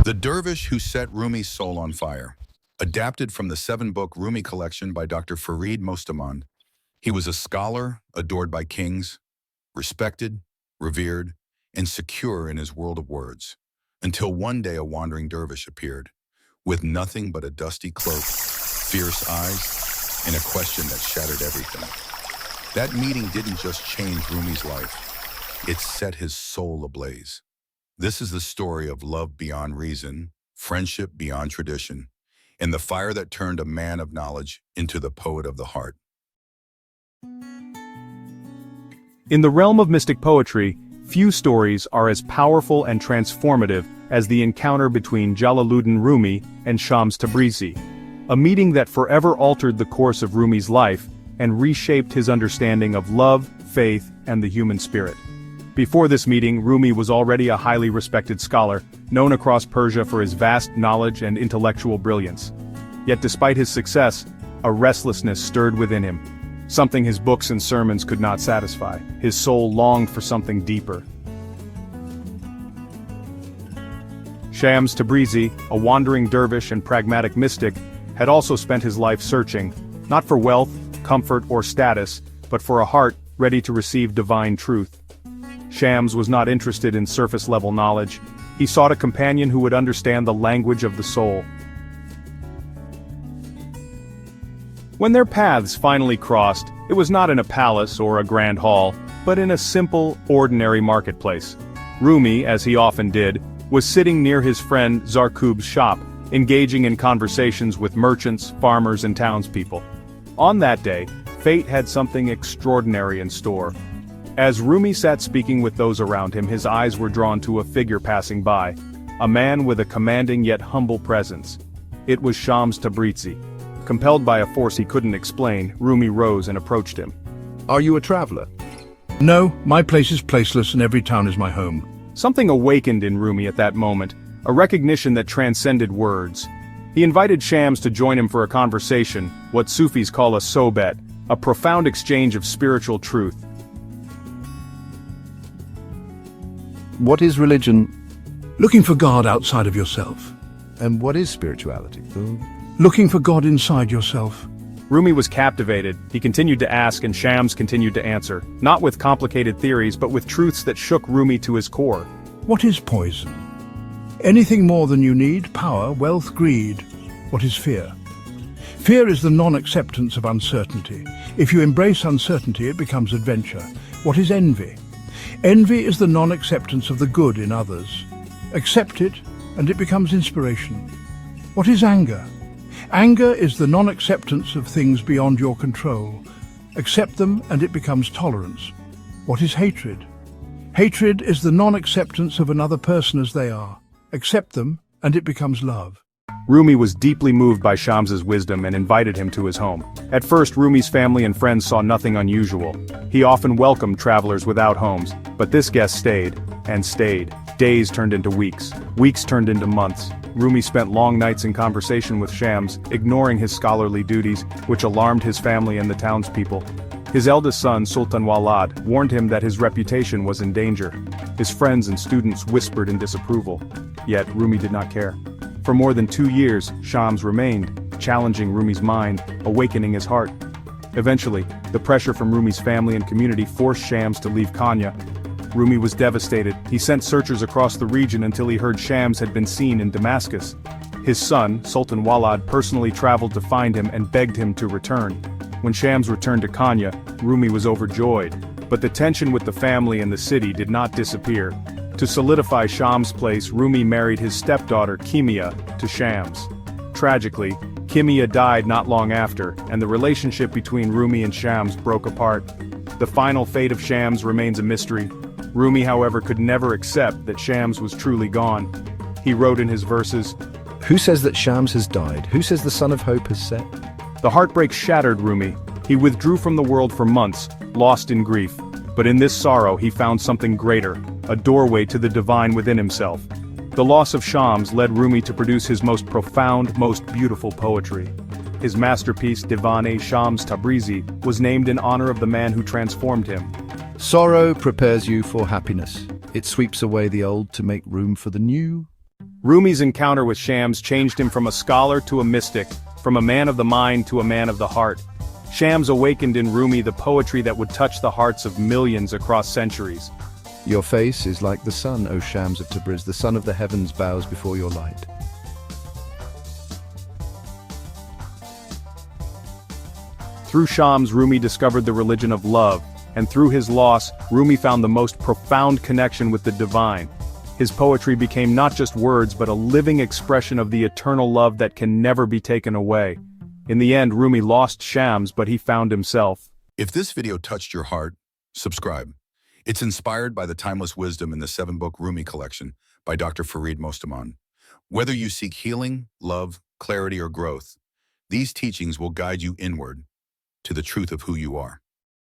The Dervish Who Set Rumi's Soul on Fire. Adapted from the seven-book Rumi collection by Dr. Farid Mostamand. He was a scholar, adored by kings, respected, revered, and secure in his world of words, until one day a wandering dervish appeared, with nothing but a dusty cloak, fierce eyes, and a question that shattered everything. That meeting didn't just change Rumi's life, it set his soul ablaze. This is the story of love beyond reason, friendship beyond tradition, and the fire that turned a man of knowledge into the poet of the heart. In the realm of mystic poetry, few stories are as powerful and transformative as the encounter between Jalaluddin Rumi and Shams Tabrizi, a meeting that forever altered the course of Rumi's life and reshaped his understanding of love, faith, and the human spirit. Before this meeting, Rumi was already a highly respected scholar, known across Persia for his vast knowledge and intellectual brilliance. Yet despite his success, a restlessness stirred within him, something his books and sermons could not satisfy. His soul longed for something deeper. Shams Tabrizi, a wandering dervish and pragmatic mystic, had also spent his life searching, not for wealth, comfort, or status, but for a heart ready to receive divine truth. Shams was not interested in surface-level knowledge. He sought a companion who would understand the language of the soul. When their paths finally crossed, it was not in a palace or a grand hall, but in a simple, ordinary marketplace. Rumi, as he often did, was sitting near his friend Zarqub's shop, engaging in conversations with merchants, farmers, and townspeople. On that day, fate had something extraordinary in store. As Rumi sat speaking with those around him, his eyes were drawn to a figure passing by, a man with a commanding yet humble presence. It was Shams Tabrizi. Compelled by a force he couldn't explain, Rumi rose and approached him. Are you a traveler? No, my place is placeless and every town is my home. Something awakened in Rumi at that moment, a recognition that transcended words. He invited Shams to join him for a conversation, what Sufis call a sohbet, a profound exchange of spiritual truth. What is religion? Looking for God outside of yourself. And what is spirituality? Looking for God inside yourself. Rumi was captivated. He continued to ask and Shams continued to answer, not with complicated theories but with truths that shook Rumi to his core. What is poison? Anything more than you need: power, wealth, greed. What is fear? Fear is the non-acceptance of uncertainty. If you embrace uncertainty, it becomes adventure. What is envy? Envy is the non-acceptance of the good in others. Accept it, and it becomes inspiration. What is anger? Anger is the non-acceptance of things beyond your control. Accept them, and it becomes tolerance. What is hatred? Hatred is the non-acceptance of another person as they are. Accept them, and it becomes love. Rumi was deeply moved by Shams's wisdom and invited him to his home. At first, Rumi's family and friends saw nothing unusual. He often welcomed travelers without homes, but this guest stayed, and stayed. Days turned into weeks. Weeks turned into months. Rumi spent long nights in conversation with Shams, ignoring his scholarly duties, which alarmed his family and the townspeople. His eldest son, Sultan Walad, warned him that his reputation was in danger. His friends and students whispered in disapproval. Yet Rumi did not care. For more than 2 years, Shams remained, challenging Rumi's mind, awakening his heart. Eventually, the pressure from Rumi's family and community forced Shams to leave Konya. Rumi was devastated. He sent searchers across the region until he heard Shams had been seen in Damascus. His son, Sultan Walad, personally traveled to find him and begged him to return. When Shams returned to Konya, Rumi was overjoyed. But the tension with the family and the city did not disappear. To solidify Shams' place, Rumi married his stepdaughter Kimia to Shams. Tragically, Kimia died not long after, and the relationship between Rumi and Shams broke apart. The final fate of Shams remains a mystery. Rumi, however, could never accept that Shams was truly gone. He wrote in his verses, Who says that Shams has died? Who says the sun of hope has set? The heartbreak shattered Rumi. He withdrew from the world for months, lost in grief. But in this sorrow he found something greater, a doorway to the divine within himself. The loss of Shams led Rumi to produce his most profound, most beautiful poetry. His masterpiece, Divan-e-Shams Tabrizi, was named in honor of the man who transformed him. Sorrow prepares you for happiness. It sweeps away the old to make room for the new. Rumi's encounter with Shams changed him from a scholar to a mystic, from a man of the mind to a man of the heart. Shams awakened in Rumi the poetry that would touch the hearts of millions across centuries. Your face is like the sun, O Shams of Tabriz. The sun of the heavens bows before your light. Through Shams, Rumi discovered the religion of love, and through his loss, Rumi found the most profound connection with the divine. His poetry became not just words but a living expression of the eternal love that can never be taken away. In the end, Rumi lost Shams, but he found himself. If this video touched your heart, subscribe. It's inspired by the timeless wisdom in the 7-book Rumi collection by Dr. Farid Mostamand. Whether you seek healing, love, clarity, or growth, these teachings will guide you inward to the truth of who you are.